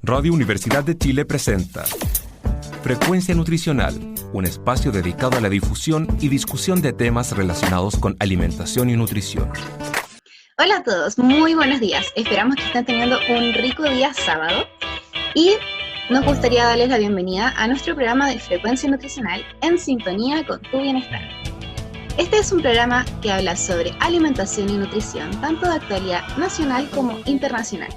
Radio Universidad de Chile presenta Frecuencia Nutricional, un espacio dedicado a la difusión y discusión de temas relacionados con alimentación y nutrición. Hola a todos, muy buenos días. Esperamos que estén teniendo un rico día sábado y nos gustaría darles la bienvenida a nuestro programa de Frecuencia Nutricional en sintonía con tu bienestar. Este es un programa que habla sobre alimentación y nutrición, tanto de actualidad nacional como internacional.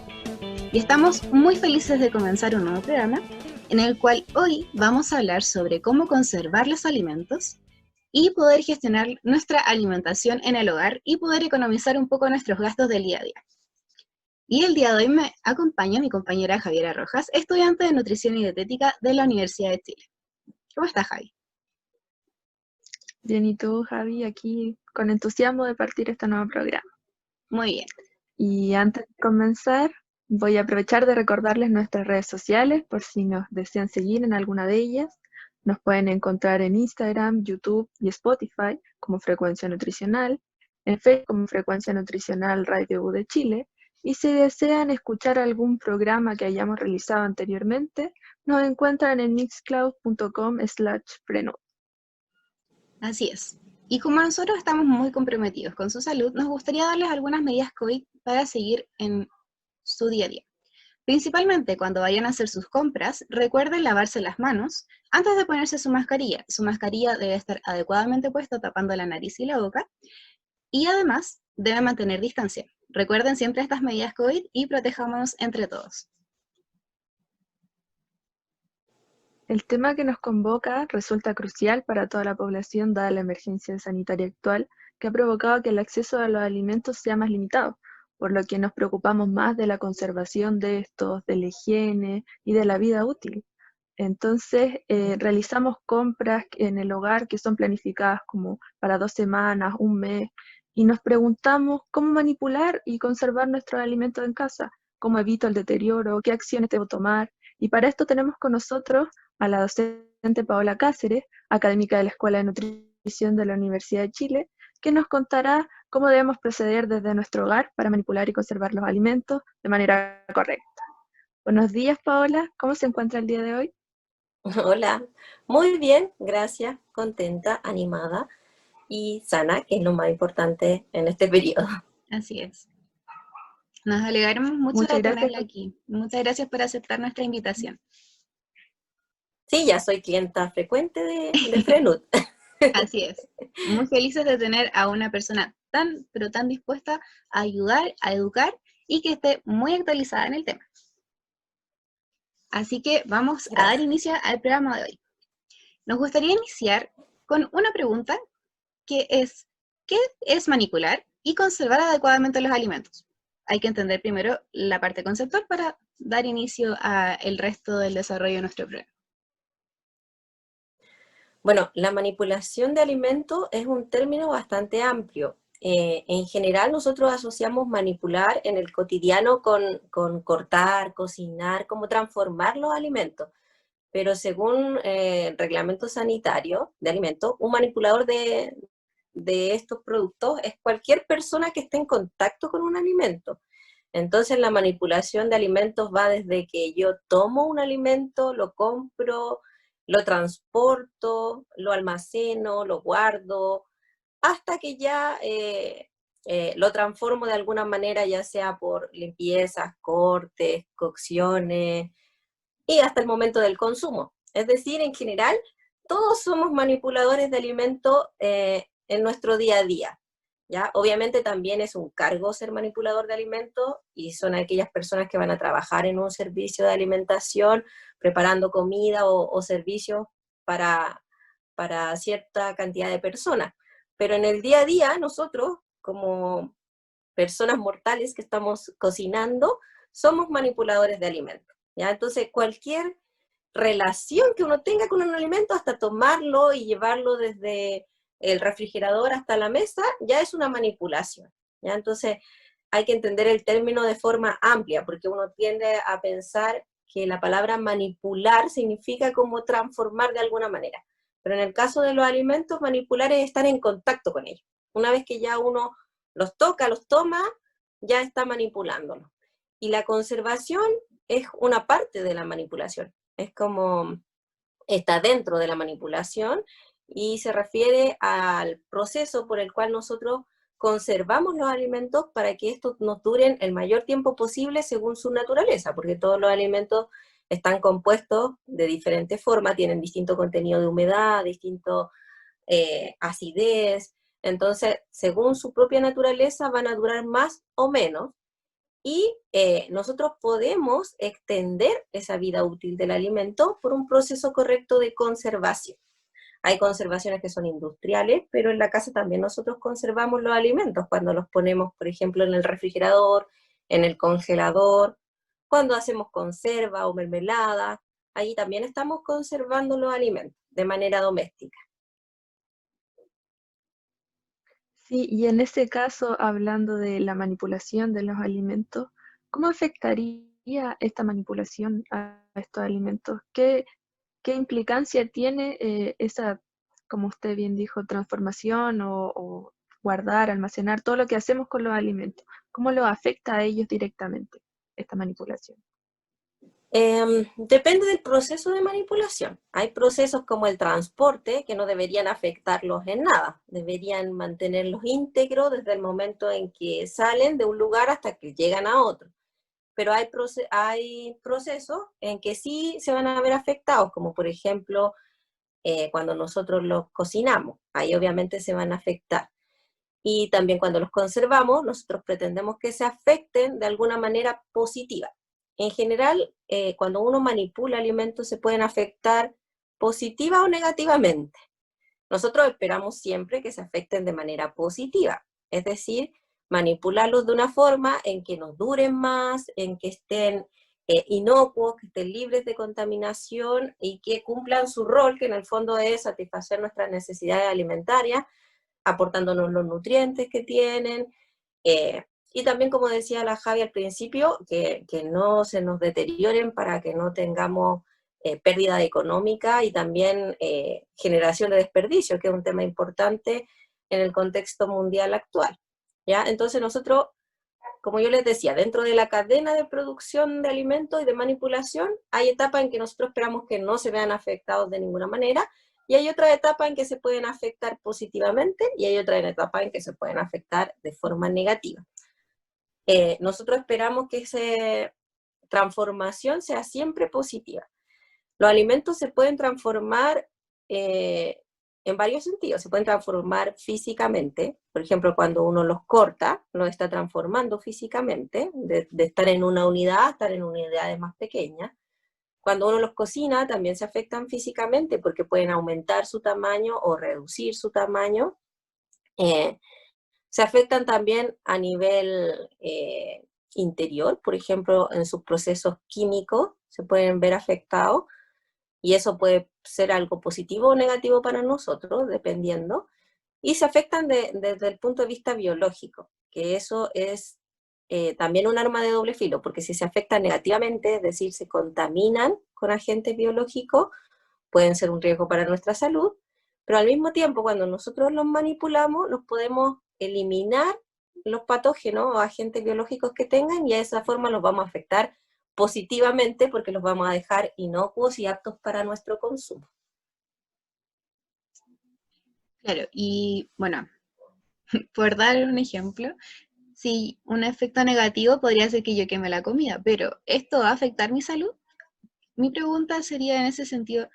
Y estamos muy felices de comenzar un nuevo programa en el cual hoy vamos a hablar sobre cómo conservar los alimentos y poder gestionar nuestra alimentación en el hogar y poder economizar un poco nuestros gastos del día a día. Y el día de hoy me acompaña mi compañera Javiera Rojas, estudiante de Nutrición y Dietética de la Universidad de Chile. ¿Cómo estás, Javi? Bien, ¿y tú, Javi? Aquí con entusiasmo de partir este nuevo programa. Muy bien. Y antes de comenzar, voy a aprovechar de recordarles nuestras redes sociales por si nos desean seguir en alguna de ellas. Nos pueden encontrar en Instagram, YouTube y Spotify como Frecuencia Nutricional, en Facebook como Frecuencia Nutricional Radio U de Chile, y si desean escuchar algún programa que hayamos realizado anteriormente, nos encuentran en mixcloud.com/frenud. Así es. Y como nosotros estamos muy comprometidos con su salud, nos gustaría darles algunas medidas COVID para seguir en su día a día. Principalmente cuando vayan a hacer sus compras, recuerden lavarse las manos antes de ponerse su mascarilla. Su mascarilla debe estar adecuadamente puesta tapando la nariz y la boca y además debe mantener distancia. Recuerden siempre estas medidas COVID y protejámonos entre todos. El tema que nos convoca resulta crucial para toda la población dada la emergencia sanitaria actual que ha provocado que el acceso a los alimentos sea más limitado, por lo que nos preocupamos más de la conservación de estos, de la higiene y de la vida útil. Entonces, realizamos compras en el hogar que son planificadas como para 2 semanas, un mes, y nos preguntamos cómo manipular y conservar nuestros alimentos en casa, cómo evito el deterioro, qué acciones debo tomar. Y para esto tenemos con nosotros a la docente Paola Cáceres, académica de la Escuela de Nutrición de la Universidad de Chile, que nos contará cómo debemos proceder desde nuestro hogar para manipular y conservar los alimentos de manera correcta. Buenos días, Paola. ¿Cómo se encuentra el día de hoy? Hola, muy bien, gracias, contenta, animada y sana, que es lo más importante en este periodo. Así es. Nos alegramos mucho Muchas de gracias. tenerla aquí. Muchas gracias por aceptar nuestra invitación. Sí, ya soy clienta frecuente de Frenud. Así es. Muy felices de tener a una persona tan, pero tan dispuesta a ayudar, a educar y que esté muy actualizada en el tema. Así que vamos a dar inicio al programa de hoy. Nos gustaría iniciar con una pregunta que es, ¿qué es manipular y conservar adecuadamente los alimentos? Hay que entender primero la parte conceptual para dar inicio al resto del desarrollo de nuestro programa. Bueno, la manipulación de alimentos es un término bastante amplio. En general nosotros asociamos manipular en el cotidiano con cortar, cocinar, como transformar los alimentos. Pero según el reglamento sanitario de alimentos, un manipulador de estos productos es cualquier persona que esté en contacto con un alimento. Entonces la manipulación de alimentos va desde que yo tomo un alimento, lo compro, lo transporto, lo almaceno, lo guardo, hasta que ya lo transformo de alguna manera, ya sea por limpiezas, cortes, cocciones, y hasta el momento del consumo. Es decir, en general, todos somos manipuladores de alimentos en nuestro día a día. ¿Ya? Obviamente también es un cargo ser manipulador de alimentos y son aquellas personas que van a trabajar en un servicio de alimentación, preparando comida o servicios para cierta cantidad de personas. Pero en el día a día, nosotros, como personas mortales que estamos cocinando, somos manipuladores de alimentos. ¿Ya? Entonces, cualquier relación que uno tenga con un alimento, hasta tomarlo y llevarlo desde el refrigerador hasta la mesa, ya es una manipulación. ¿Ya? Entonces, hay que entender el término de forma amplia, porque uno tiende a pensar que la palabra manipular significa como transformar de alguna manera. Pero en el caso de los alimentos, manipular es estar en contacto con ellos. Una vez que ya uno los toca, los toma, ya está manipulándolos. Y la conservación es una parte de la manipulación, es como, está dentro de la manipulación y se refiere al proceso por el cual nosotros conservamos los alimentos para que estos nos duren el mayor tiempo posible según su naturaleza, porque todos los alimentos están compuestos de diferentes formas, tienen distinto contenido de humedad, distinto acidez, entonces según su propia naturaleza van a durar más o menos, y nosotros podemos extender esa vida útil del alimento por un proceso correcto de conservación. Hay conservaciones que son industriales, pero en la casa también nosotros conservamos los alimentos cuando los ponemos, por ejemplo, en el refrigerador, en el congelador, cuando hacemos conserva o mermelada, ahí también estamos conservando los alimentos de manera doméstica. Sí, y en ese caso, hablando de la manipulación de los alimentos, ¿cómo afectaría esta manipulación a estos alimentos? ¿Qué implicancia tiene esa, como usted bien dijo, transformación o guardar, almacenar, todo lo que hacemos con los alimentos? ¿Cómo lo afecta a ellos directamente esta manipulación? Depende del proceso de manipulación. Hay procesos como el transporte que no deberían afectarlos en nada, deberían mantenerlos íntegros desde el momento en que salen de un lugar hasta que llegan a otro. Pero hay procesos en que sí se van a ver afectados, como por ejemplo cuando nosotros los cocinamos, ahí obviamente se van a afectar. Y también cuando los conservamos, nosotros pretendemos que se afecten de alguna manera positiva. En general, cuando uno manipula alimentos se pueden afectar positiva o negativamente. Nosotros esperamos siempre que se afecten de manera positiva, es decir, manipularlos de una forma en que nos duren más, en que estén inocuos, que estén libres de contaminación y que cumplan su rol, que en el fondo es satisfacer nuestras necesidades alimentarias, aportándonos los nutrientes que tienen, y también, como decía la Javi al principio, que no se nos deterioren para que no tengamos pérdida económica y también generación de desperdicio, que es un tema importante en el contexto mundial actual. ¿Ya? Entonces nosotros, como yo les decía, dentro de la cadena de producción de alimentos y de manipulación, hay etapas en que nosotros esperamos que no se vean afectados de ninguna manera, y hay otra etapa en que se pueden afectar positivamente, y hay otra etapa en que se pueden afectar de forma negativa. Nosotros esperamos que esa transformación sea siempre positiva. Los alimentos se pueden transformar en varios sentidos. Se pueden transformar físicamente, por ejemplo, cuando uno los corta, lo está transformando físicamente, de estar en una unidad a estar en unidades más pequeñas. Cuando uno los cocina, también se afectan físicamente porque pueden aumentar su tamaño o reducir su tamaño. Se afectan también a nivel interior, por ejemplo, en sus procesos químicos se pueden ver afectados, y eso puede ser algo positivo o negativo para nosotros, dependiendo, y se afectan desde el punto de vista biológico, que eso es también un arma de doble filo, porque si se afectan negativamente, es decir, se contaminan con agentes biológicos, pueden ser un riesgo para nuestra salud, pero al mismo tiempo, cuando nosotros los manipulamos, los podemos eliminar los patógenos o agentes biológicos que tengan, y de esa forma los vamos a afectar positivamente porque los vamos a dejar inocuos y aptos para nuestro consumo. Claro, y bueno, por dar un ejemplo, si un efecto negativo podría ser que yo queme la comida, pero ¿esto va a afectar mi salud? Mi pregunta sería en ese sentido,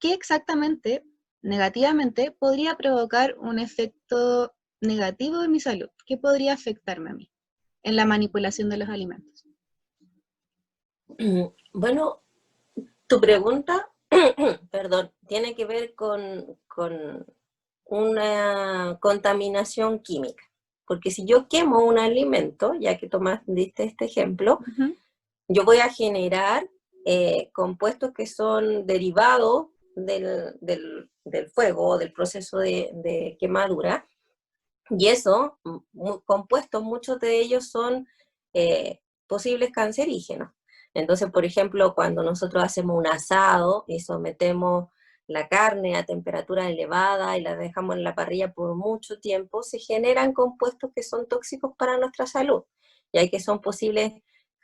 ¿qué exactamente, negativamente, podría provocar un efecto negativo en mi salud? ¿Qué podría afectarme a mí en la manipulación de los alimentos? Bueno, tu pregunta, perdón, tiene que ver con una contaminación química. Porque si yo quemo un alimento, ya que diste este ejemplo, yo voy a generar compuestos que son derivados del fuego o del proceso de quemadura, y eso, compuestos, muchos de ellos son posibles cancerígenos. Entonces, por ejemplo, cuando nosotros hacemos un asado y sometemos la carne a temperatura elevada y la dejamos en la parrilla por mucho tiempo, se generan compuestos que son tóxicos para nuestra salud, ya que son posibles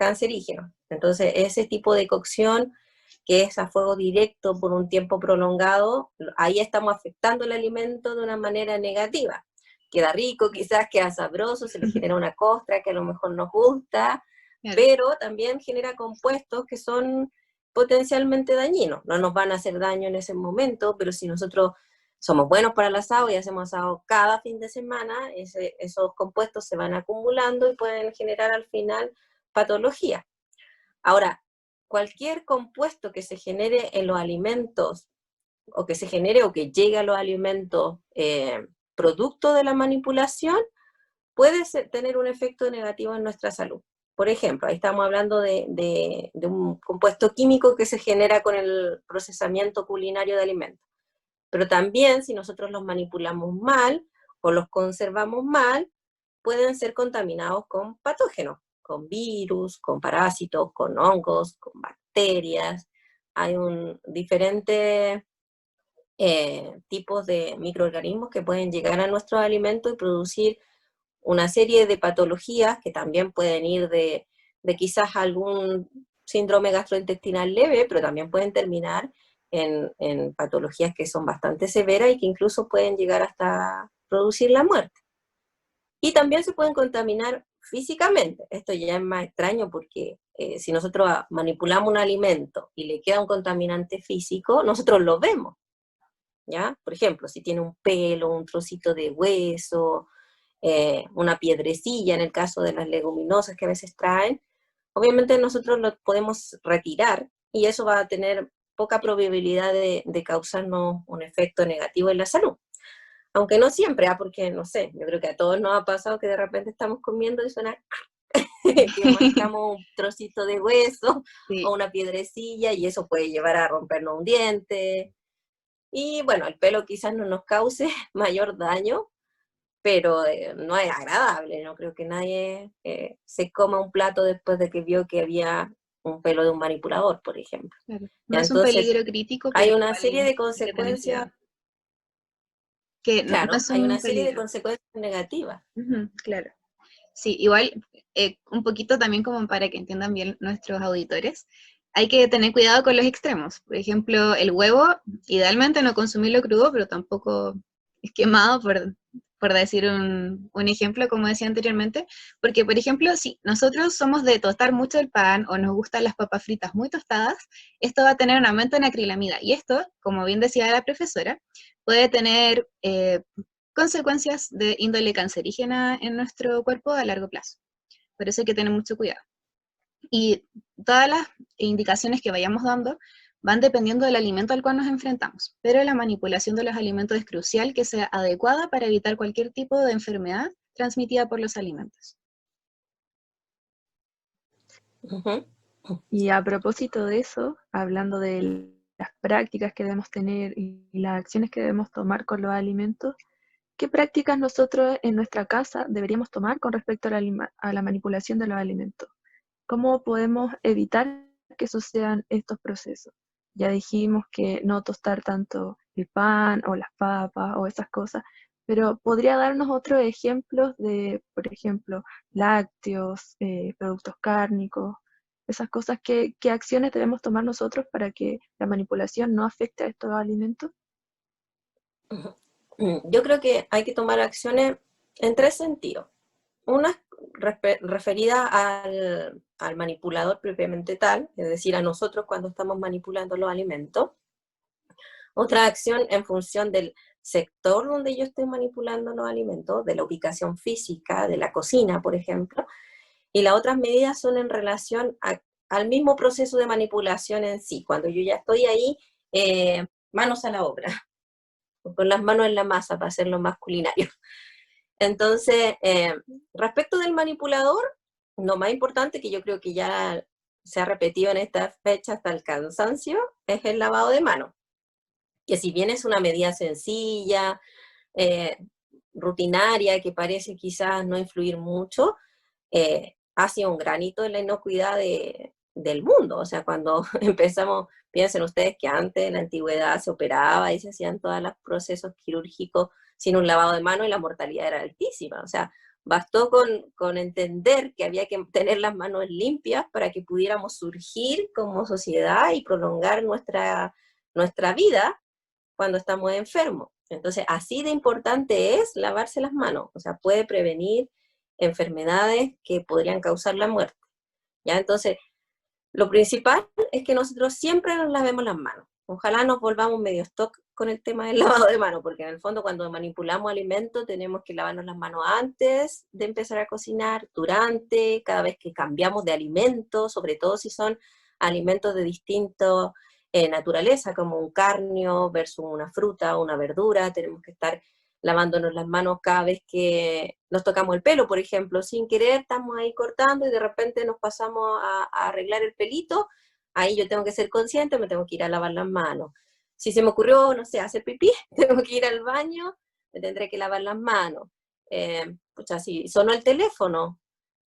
cancerígenos. Entonces, ese tipo de cocción que es a fuego directo por un tiempo prolongado, ahí estamos afectando el alimento de una manera negativa. Queda rico, quizás queda sabroso, se le genera una costra que a lo mejor nos gusta, claro, pero también genera compuestos que son potencialmente dañinos. No nos van a hacer daño en ese momento, pero si nosotros somos buenos para el asado y hacemos asado cada fin de semana, esos compuestos se van acumulando y pueden generar al final patología. Ahora, cualquier compuesto que se genere en los alimentos, o que se genere o que llegue a los alimentos producto de la manipulación, puede tener un efecto negativo en nuestra salud. Por ejemplo, ahí estamos hablando de un compuesto químico que se genera con el procesamiento culinario de alimentos. Pero también, si nosotros los manipulamos mal o los conservamos mal, pueden ser contaminados con patógenos, con virus, con parásitos, con hongos, con bacterias. Hay diferentes tipos de microorganismos que pueden llegar a nuestros alimentos y producir una serie de patologías que también pueden ir de quizás algún síndrome gastrointestinal leve, pero también pueden terminar en patologías que son bastante severas y que incluso pueden llegar hasta producir la muerte. Y también se pueden contaminar físicamente. Esto ya es más extraño porque si nosotros manipulamos un alimento y le queda un contaminante físico, nosotros lo vemos, ¿ya? Por ejemplo, si tiene un pelo, un trocito de hueso, una piedrecilla en el caso de las leguminosas que a veces traen, obviamente nosotros lo podemos retirar y eso va a tener poca probabilidad de causarnos un efecto negativo en la salud. Aunque no siempre, porque no sé, yo creo que a todos nos ha pasado que de repente estamos comiendo y suena que mascamos un trocito de hueso, sí, o una piedrecilla y eso puede llevar a rompernos un diente. Y bueno, el pelo quizás no nos cause mayor daño, pero no es agradable. No creo que nadie se coma un plato después de que vio que había un pelo de un manipulador, por ejemplo. Claro. No es un peligro crítico, pero hay una serie de consecuencias. Claro, no hay una serie de consecuencias negativas. Claro. Sí, igual, un poquito también como para que entiendan bien nuestros auditores, hay que tener cuidado con los extremos. Por ejemplo, el huevo, idealmente no consumirlo crudo, pero tampoco es quemado, por decir un ejemplo, como decía anteriormente, porque, por ejemplo, si nosotros somos de tostar mucho el pan o nos gustan las papas fritas muy tostadas, esto va a tener un aumento en acrilamida, y esto, como bien decía la profesora, puede tener consecuencias de índole cancerígena en nuestro cuerpo a largo plazo. Por eso hay que tener mucho cuidado. Y todas las indicaciones que vayamos dando van dependiendo del alimento al cual nos enfrentamos, pero la manipulación de los alimentos es crucial que sea adecuada para evitar cualquier tipo de enfermedad transmitida por los alimentos. Y a propósito de eso, hablando de las prácticas que debemos tener y las acciones que debemos tomar con los alimentos, ¿qué prácticas nosotros en nuestra casa deberíamos tomar con respecto a la manipulación de los alimentos? ¿Cómo podemos evitar que sucedan estos procesos? Ya dijimos que no tostar tanto el pan o las papas o esas cosas, pero ¿podría darnos otros ejemplos de, por ejemplo, lácteos, productos cárnicos, esas cosas? ¿Qué acciones debemos tomar nosotros para que la manipulación no afecte a estos alimentos? Yo creo que hay que tomar acciones en tres sentidos. Una referida al manipulador propiamente tal, es decir, a nosotros cuando estamos manipulando los alimentos. Otra acción en función del sector donde yo estoy manipulando los alimentos, de la ubicación física, de la cocina, por ejemplo. Y las otras medidas son en relación al mismo proceso de manipulación en sí, cuando yo ya estoy ahí, manos a la obra, con las manos en la masa para hacerlo más culinario. Entonces, respecto del manipulador, lo más importante, que yo creo que ya se ha repetido en esta fecha hasta el cansancio, es el lavado de manos. Que si bien es una medida sencilla, rutinaria, que parece quizás no influir mucho, ha sido un granito en la inocuidad del mundo. O sea, cuando empezamos, piensen ustedes que antes, en la antigüedad, se operaba y se hacían todos los procesos quirúrgicos sin un lavado de manos y la mortalidad era altísima. O sea, Bastó con entender que había que tener las manos limpias para que pudiéramos surgir como sociedad y prolongar nuestra vida cuando estamos enfermos. Entonces, así de importante es lavarse las manos, o sea, puede prevenir enfermedades que podrían causar la muerte. ¿Ya? Entonces, lo principal es que nosotros siempre nos lavemos las manos. Ojalá nos volvamos medio stock con el tema del lavado de manos, porque en el fondo cuando manipulamos alimentos tenemos que lavarnos las manos antes de empezar a cocinar, durante, cada vez que cambiamos de alimento, sobre todo si son alimentos de distinta naturaleza, como un carnio versus una fruta o una verdura, tenemos que estar lavándonos las manos cada vez que nos tocamos el pelo, por ejemplo, sin querer estamos ahí cortando y de repente nos pasamos a arreglar el pelito, ahí yo tengo que ser consciente, me tengo que ir a lavar las manos. Si se me ocurrió, no sé, hacer pipí, tengo que ir al baño, me tendré que lavar las manos. Pucha, si sonó el teléfono,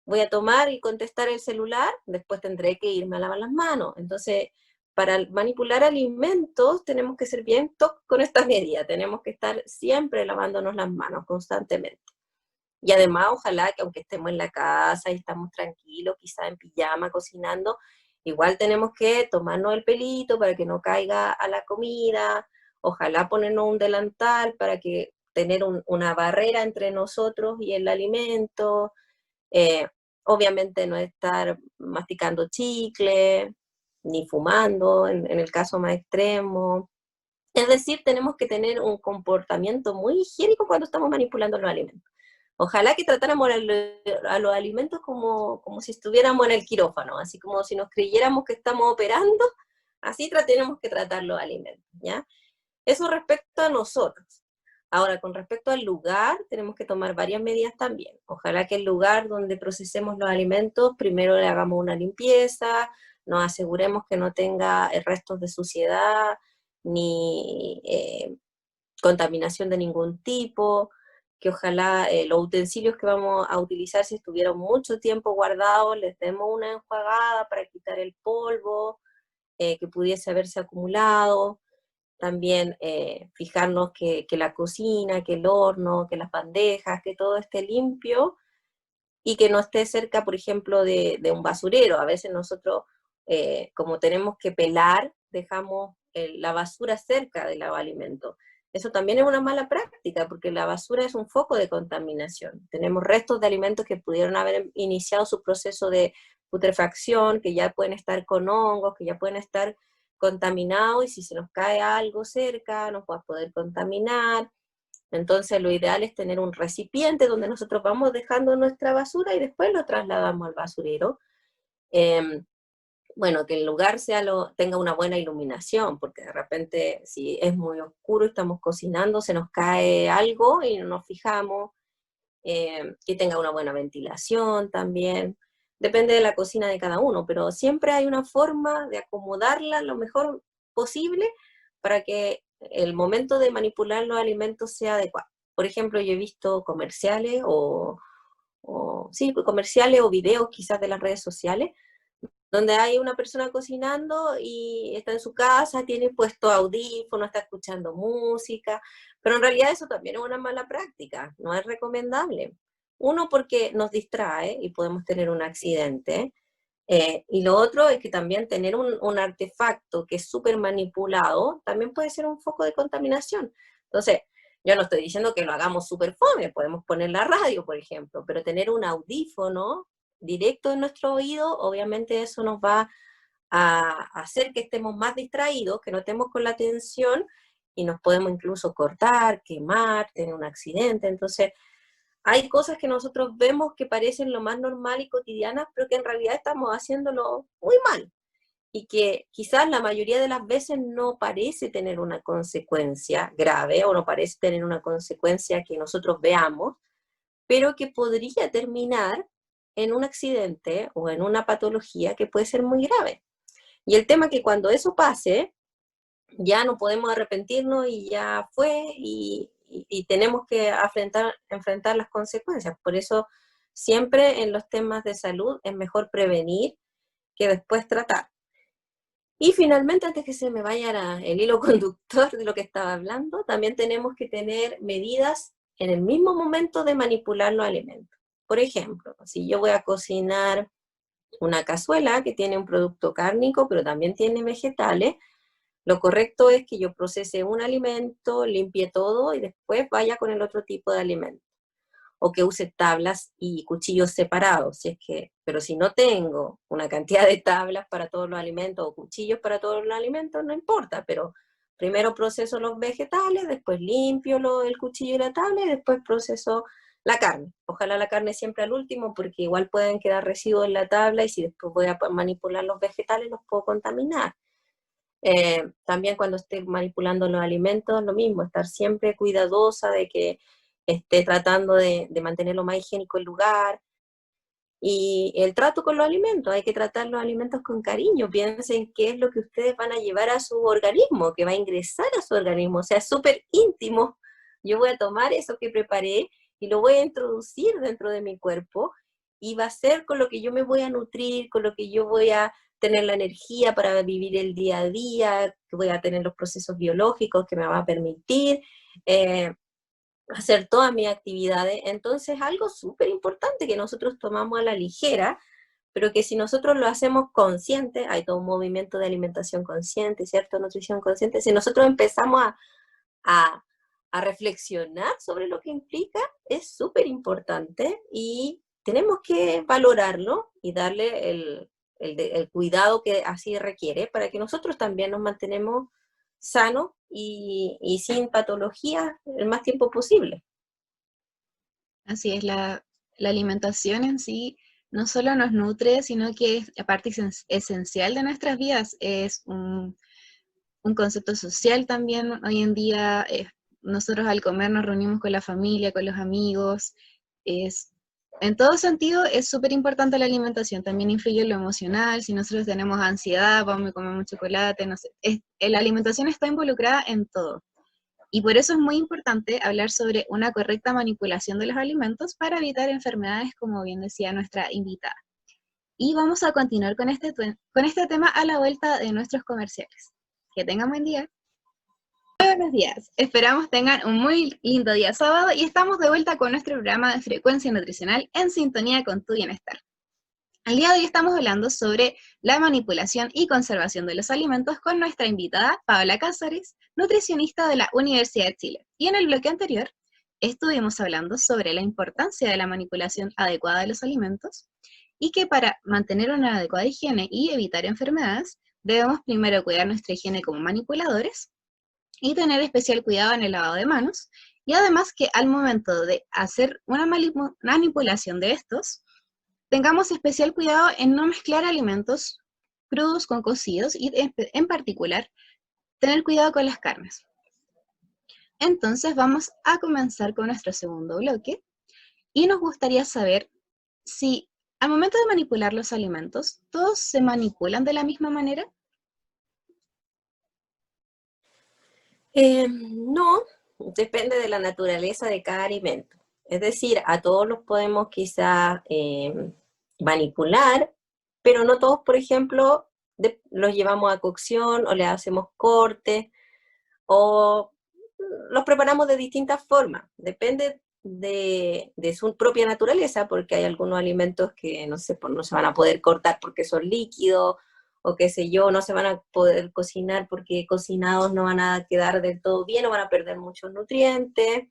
voy a tomar y contestar el celular, después tendré que irme a lavar las manos. Entonces, para manipular alimentos tenemos que ser bien top con esta medida, tenemos que estar siempre lavándonos las manos constantemente. Y además, ojalá que aunque estemos en la casa y estamos tranquilos, quizá en pijama, cocinando, igual tenemos que tomarnos el pelito para que no caiga a la comida, ojalá ponernos un delantal para que tener una barrera entre nosotros y el alimento, eh, obviamente no estar masticando chicle, ni fumando, en el caso más extremo. Es decir, tenemos que tener un comportamiento muy higiénico cuando estamos manipulando los alimentos. Ojalá que tratáramos a los alimentos como si estuviéramos en el quirófano, así como si nos creyéramos que estamos operando, así tenemos que tratar los alimentos, ¿ya? Eso respecto a nosotros. Ahora, con respecto al lugar, tenemos que tomar varias medidas también. Ojalá que el lugar donde procesemos los alimentos, primero le hagamos una limpieza, nos aseguremos que no tenga restos de suciedad, ni contaminación de ningún tipo, que ojalá los utensilios que vamos a utilizar, si estuvieron mucho tiempo guardados, les demos una enjuagada para quitar el polvo que pudiese haberse acumulado. También fijarnos que la cocina, que el horno, que las bandejas, que todo esté limpio y que no esté cerca, por ejemplo, de un basurero. A veces nosotros, como tenemos que pelar, dejamos la basura cerca del alimento. Eso también es una mala práctica, porque la basura es un foco de contaminación. Tenemos restos de alimentos que pudieron haber iniciado su proceso de putrefacción, que ya pueden estar con hongos, que ya pueden estar contaminados, y si se nos cae algo cerca, nos va a poder contaminar. Entonces lo ideal es tener un recipiente donde nosotros vamos dejando nuestra basura y después lo trasladamos al basurero. Bueno, que el lugar tenga una buena iluminación, porque de repente si es muy oscuro y estamos cocinando, se nos cae algo y no nos fijamos. Que tenga una buena ventilación también. Depende de la cocina de cada uno, pero siempre hay una forma de acomodarla lo mejor posible para que el momento de manipular los alimentos sea adecuado. Por ejemplo, yo he visto comerciales sí, comerciales o videos quizás de las redes sociales, donde hay una persona cocinando y está en su casa, tiene puesto audífonos, está escuchando música, pero en realidad eso también es una mala práctica, no es recomendable. Uno, porque nos distrae y podemos tener un accidente, y lo otro es que también tener un artefacto que es súper manipulado también puede ser un foco de contaminación. Entonces, yo no estoy diciendo que lo hagamos súper fome, podemos poner la radio, por ejemplo, pero tener un audífono directo en nuestro oído, obviamente eso nos va a hacer que estemos más distraídos, que no estemos con la atención y nos podemos incluso cortar, quemar, tener un accidente. Entonces, hay cosas que nosotros vemos que parecen lo más normal y cotidianas, pero que en realidad estamos haciéndolo muy mal. Y que quizás la mayoría de las veces no parece tener una consecuencia grave o no parece tener una consecuencia que nosotros veamos, pero que podría terminar en un accidente o en una patología que puede ser muy grave. Y el tema es que cuando eso pase, ya no podemos arrepentirnos y ya fue, y tenemos que enfrentar las consecuencias. Por eso siempre en los temas de salud es mejor prevenir que después tratar. Y finalmente, antes que se me vaya el hilo conductor de lo que estaba hablando, también tenemos que tener medidas en el mismo momento de manipular los alimentos. Por ejemplo, si yo voy a cocinar una cazuela que tiene un producto cárnico, pero también tiene vegetales, lo correcto es que yo procese un alimento, limpie todo y después vaya con el otro tipo de alimento. O que use tablas y cuchillos separados, si es que, pero si no tengo una cantidad de tablas para todos los alimentos o cuchillos para todos los alimentos, no importa, pero primero proceso los vegetales, después limpio el cuchillo y la tabla y después proceso la carne. Ojalá la carne siempre al último porque igual pueden quedar residuos en la tabla y si después voy a manipular los vegetales los puedo contaminar. También cuando esté manipulando los alimentos, lo mismo, estar siempre cuidadosa de que esté tratando de mantener lo más higiénico el lugar. Y el trato con los alimentos, hay que tratar los alimentos con cariño. Piensen qué es lo que ustedes van a llevar a su organismo, que va a ingresar a su organismo. O sea, es súper íntimo. Yo voy a tomar eso que preparé y lo voy a introducir dentro de mi cuerpo y va a ser con lo que yo me voy a nutrir, con lo que yo voy a tener la energía para vivir el día a día, que voy a tener los procesos biológicos que me va a permitir hacer todas mis actividades. Entonces, algo súper importante que nosotros tomamos a la ligera, pero que si nosotros lo hacemos consciente, hay todo un movimiento de alimentación consciente, ¿cierto? Nutrición consciente. Si nosotros empezamos a, a reflexionar sobre lo que implica, es súper importante y tenemos que valorarlo y darle el cuidado que así requiere para que nosotros también nos mantenemos sanos y sin patología el más tiempo posible. Así es, la alimentación en sí no solo nos nutre, sino que es parte esencial de nuestras vidas. Es un concepto social también. Hoy en día, nosotros al comer nos reunimos con la familia, con los amigos. Es, en todo sentido, es súper importante la alimentación. También influye en lo emocional. Si nosotros tenemos ansiedad, vamos a comer mucho chocolate, no sé. La alimentación está involucrada en todo. Y por eso es muy importante hablar sobre una correcta manipulación de los alimentos para evitar enfermedades, como bien decía nuestra invitada. Y vamos a continuar con este tema a la vuelta de nuestros comerciales. Que tengan buen día. Muy buenos días. Esperamos tengan un muy lindo día sábado y estamos de vuelta con nuestro programa de frecuencia nutricional en sintonía con tu bienestar. El día de hoy estamos hablando sobre la manipulación y conservación de los alimentos con nuestra invitada Paola Cáceres, nutricionista de la Universidad de Chile. Y en el bloque anterior estuvimos hablando sobre la importancia de la manipulación adecuada de los alimentos y que para mantener una adecuada higiene y evitar enfermedades, debemos primero cuidar nuestra higiene como manipuladores y tener especial cuidado en el lavado de manos. Y además que al momento de hacer una manipulación de estos, tengamos especial cuidado en no mezclar alimentos crudos con cocidos y en particular tener cuidado con las carnes. Entonces vamos a comenzar con nuestro segundo bloque y nos gustaría saber si al momento de manipular los alimentos, ¿todos se manipulan de la misma manera? No, depende de la naturaleza de cada alimento. Es decir, a todos los podemos quizá manipular, pero no todos, por ejemplo, los llevamos a cocción o le hacemos cortes o los preparamos de distintas formas. Depende de su propia naturaleza, porque hay algunos alimentos que no sé, no se van a poder cortar porque son líquidos, o qué sé yo, no se van a poder cocinar porque cocinados no van a quedar del todo bien o van a perder muchos nutrientes.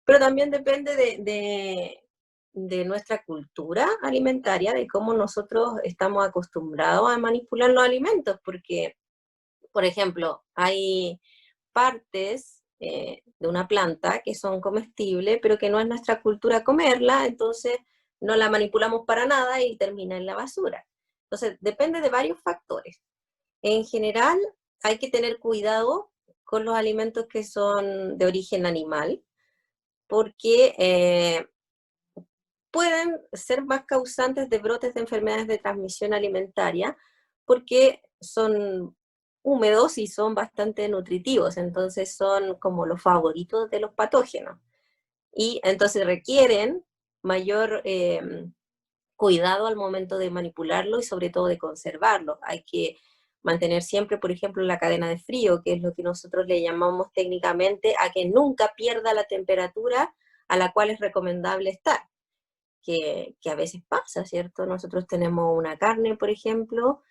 Pero también depende de nuestra cultura alimentaria, de cómo nosotros estamos acostumbrados a manipular los alimentos, porque, por ejemplo, hay partes de una planta que son comestibles, pero que no es nuestra cultura comerla, entonces no la manipulamos para nada y termina en la basura. Entonces, depende de varios factores. En general, hay que tener cuidado con los alimentos que son de origen animal, porque pueden ser más causantes de brotes de enfermedades de transmisión alimentaria, porque son húmedos y son bastante nutritivos, entonces son como los favoritos de los patógenos. Y entonces requieren mayor cuidado al momento de manipularlo y sobre todo de conservarlo. Hay que mantener siempre, por ejemplo, la cadena de frío, que es lo que nosotros le llamamos técnicamente a que nunca pierda la temperatura a la cual es recomendable estar. que a veces pasa, ¿cierto? Nosotros tenemos una carne, por ejemplo,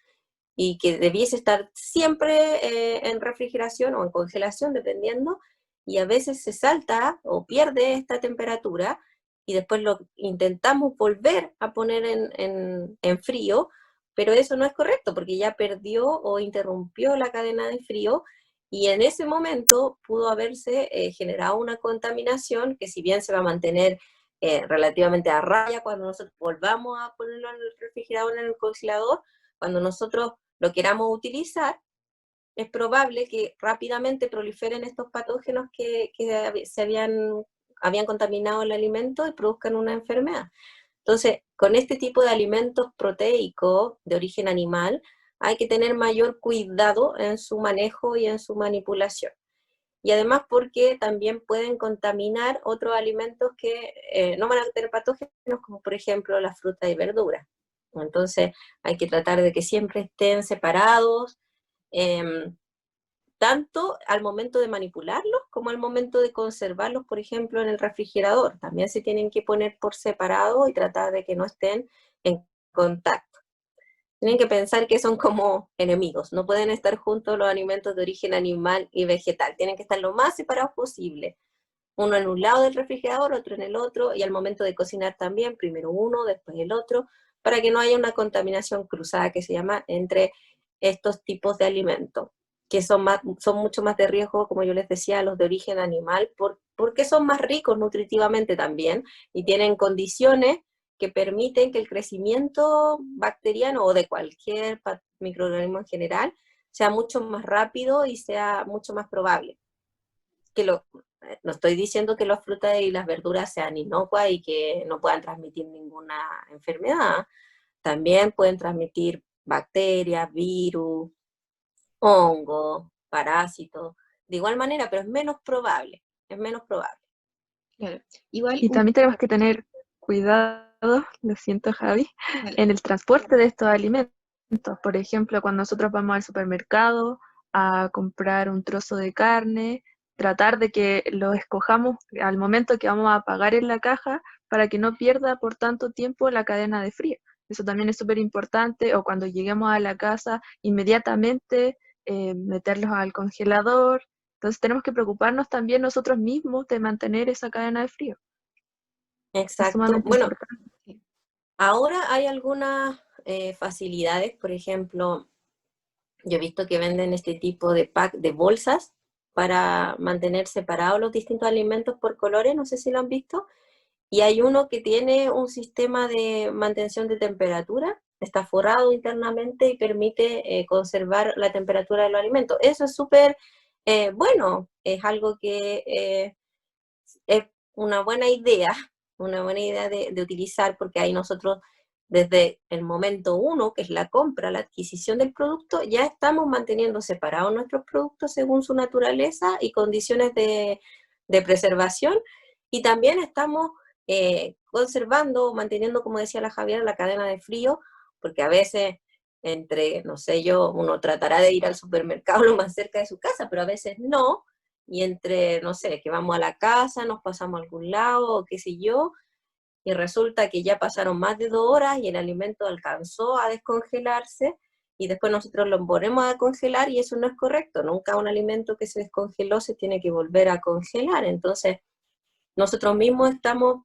y que debiese estar siempre en refrigeración o en congelación, dependiendo, y a veces se salta o pierde esta temperatura, y después lo intentamos volver a poner en frío, pero eso no es correcto, porque ya perdió o interrumpió la cadena de frío, y en ese momento pudo haberse generado una contaminación que, si bien se va a mantener relativamente a raya cuando nosotros volvamos a ponerlo en el refrigerador, en el congelador, cuando nosotros lo queramos utilizar, es probable que rápidamente proliferen estos patógenos que habían contaminado el alimento y produzcan una enfermedad. Entonces, con este tipo de alimentos proteicos de origen animal, hay que tener mayor cuidado en su manejo y en su manipulación. Y además porque también pueden contaminar otros alimentos que no van a tener patógenos, como por ejemplo la fruta y verdura. Entonces hay que tratar de que siempre estén separados, tanto al momento de manipularlos como al momento de conservarlos, por ejemplo, en el refrigerador. También se tienen que poner por separado y tratar de que no estén en contacto. Tienen que pensar que son como enemigos, no pueden estar juntos los alimentos de origen animal y vegetal, tienen que estar lo más separados posible. Uno en un lado del refrigerador, otro en el otro, y al momento de cocinar también, primero uno, después el otro, para que no haya una contaminación cruzada, que se llama, entre estos tipos de alimentos, que son mucho más de riesgo, como yo les decía, los de origen animal, porque son más ricos nutritivamente también, y tienen condiciones que permiten que el crecimiento bacteriano o de cualquier microorganismo en general sea mucho más rápido y sea mucho más probable. No estoy diciendo que las frutas y las verduras sean inocuas y que no puedan transmitir ninguna enfermedad. También pueden transmitir bacterias, virus, hongos, parásitos, de igual manera, pero es menos probable, es menos probable. Claro. Igual, Y también tenemos que tener cuidado, lo siento Javi, en el transporte de estos alimentos. Por ejemplo, cuando nosotros vamos al supermercado a comprar un trozo de carne, tratar de que lo escojamos al momento que vamos a pagar en la caja para que no pierda por tanto tiempo la cadena de frío. Eso también es súper importante, o cuando lleguemos a la casa, inmediatamente meterlos al congelador. Entonces tenemos que preocuparnos también nosotros mismos de mantener esa cadena de frío. Es Exacto. sumamente Bueno, importante. ahora hay algunas facilidades, por ejemplo, yo he visto que venden este tipo de pack de bolsas para mantener separados los distintos alimentos por colores, no sé si lo han visto, y hay uno que tiene un sistema de mantención de temperatura, está forrado internamente y permite conservar la temperatura de los alimentos. Eso es súper bueno, es algo que es una buena idea de utilizar, porque ahí nosotros desde el momento uno, que es la compra, la adquisición del producto, ya estamos manteniendo separados nuestros productos según su naturaleza y condiciones de preservación, y también estamos conservando, manteniendo, como decía la Javiera, la cadena de frío, porque a veces entre, no sé yo, uno tratará de ir al supermercado lo más cerca de su casa, pero a veces no, y entre, no sé, que vamos a la casa, nos pasamos a algún lado, o qué sé yo, y resulta que ya pasaron más de 2 horas y el alimento alcanzó a descongelarse, y después nosotros lo ponemos a congelar, y eso no es correcto. Nunca un alimento que se descongeló se tiene que volver a congelar. Entonces, nosotros mismos estamos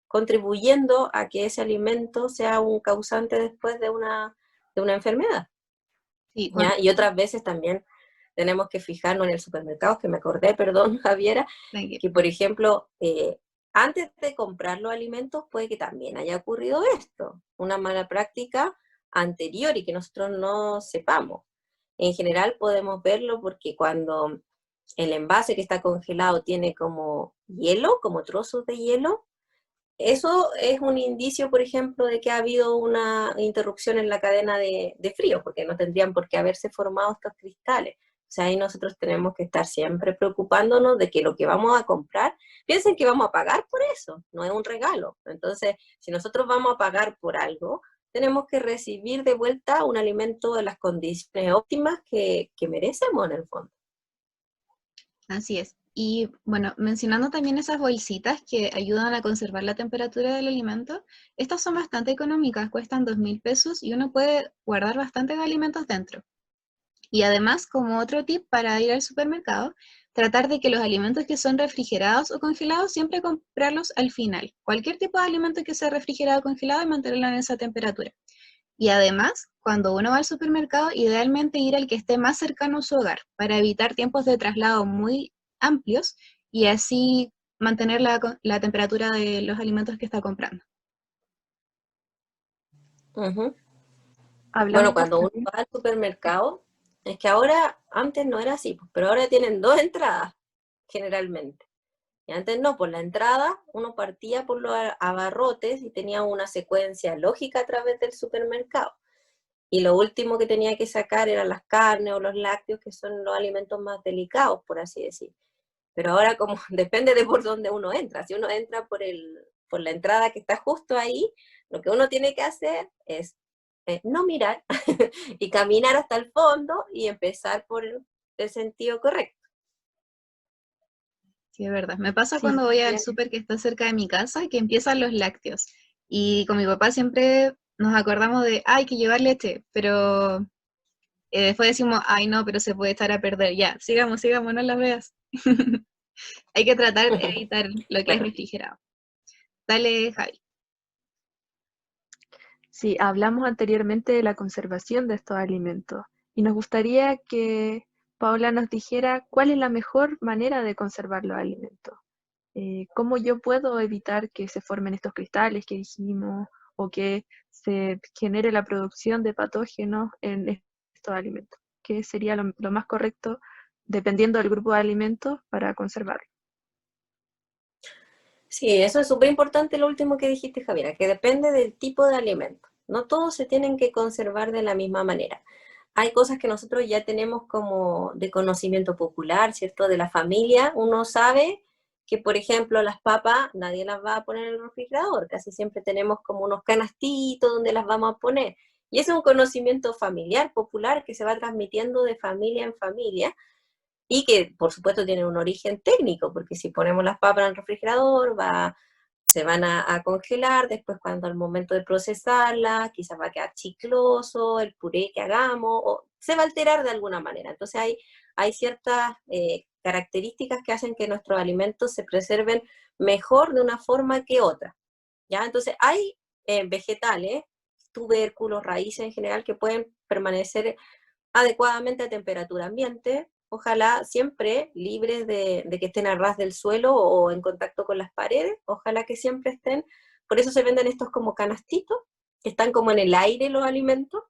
contribuyendo a que ese alimento sea un causante después de una enfermedad. sí, ¿Ya? Y otras veces también tenemos que fijarnos en el supermercado, que me acordé, perdón, Javiera, que por ejemplo, antes de comprar los alimentos puede que también haya ocurrido esto, una mala práctica anterior y que nosotros no sepamos. En general podemos verlo porque cuando el envase que está congelado tiene como hielo, como trozos de hielo, eso es un indicio, por ejemplo, de que ha habido una interrupción en la cadena de frío, porque no tendrían por qué haberse formado estos cristales. O sea, ahí nosotros tenemos que estar siempre preocupándonos de que lo que vamos a comprar, piensen que vamos a pagar por eso, no es un regalo. Entonces, si nosotros vamos a pagar por algo, tenemos que recibir de vuelta un alimento de las condiciones óptimas que merecemos en el fondo. Así es. Y bueno, mencionando también esas bolsitas que ayudan a conservar la temperatura del alimento, estas son bastante económicas, cuestan 2.000 pesos y uno puede guardar bastantes alimentos dentro. Y además, como otro tip para ir al supermercado, tratar de que los alimentos que son refrigerados o congelados siempre comprarlos al final. Cualquier tipo de alimento que sea refrigerado o congelado y mantenerlo en esa temperatura. Y además, cuando uno va al supermercado, idealmente ir al que esté más cercano a su hogar para evitar tiempos de traslado muy amplios y así mantener la temperatura de los alimentos que está comprando. Ujú. Bueno, Hablando cuando uno también, va al supermercado, es que ahora, antes no era así, pues, pero ahora tienen dos entradas, generalmente. Y antes no, por la entrada uno partía por los abarrotes y tenía una secuencia lógica a través del supermercado. Y lo último que tenía que sacar eran las carnes o los lácteos, que son los alimentos más delicados, por así decir. Pero ahora como depende de por dónde uno entra. Si uno entra por la entrada que está justo ahí, lo que uno tiene que hacer es no mirar y caminar hasta el fondo y empezar por el sentido correcto. Sí, es verdad. Me pasa sí, cuando voy al también. súper que está cerca de mi casa, que empiezan los lácteos. Y con mi papá siempre nos acordamos de, hay que llevar leche, pero después decimos, ay no, pero se puede estar a perder. Ya, sigamos, sigamos, no las veas. Hay que tratar de evitar lo que es Bueno, refrigerado. Dale, Javi. Sí, hablamos anteriormente de la conservación de estos alimentos y nos gustaría que Paula nos dijera cuál es la mejor manera de conservar los alimentos. ¿Cómo yo puedo evitar que se formen estos cristales que dijimos o que se genere la producción de patógenos en estos alimentos? ¿Qué sería lo más correcto dependiendo del grupo de alimentos para conservarlo? sí, eso es súper importante lo último que dijiste, Javiera, que depende del tipo de alimento. No todos se tienen que conservar de la misma manera. Hay cosas que nosotros ya tenemos como de conocimiento popular, ¿cierto? De la familia. Uno sabe que, por ejemplo, las papas nadie las va a poner en el refrigerador. Casi siempre tenemos como unos canastitos donde las vamos a poner. Y ese es un conocimiento familiar, popular, que se va transmitiendo de familia en familia y que, por supuesto, tiene un origen técnico, porque si ponemos las papas en el refrigerador, se van a congelar, después cuando al momento de procesarla, quizás va a quedar chicloso, el puré que hagamos, o se va a alterar de alguna manera. Entonces hay ciertas características que hacen que nuestros alimentos se preserven mejor de una forma que otra. ¿Ya? Entonces hay vegetales, tubérculos, raíces en general, que pueden permanecer adecuadamente a temperatura ambiente, ojalá siempre libres de que estén a ras del suelo o en contacto con las paredes, ojalá que siempre estén, por eso se venden estos como canastitos, que están como en el aire los alimentos,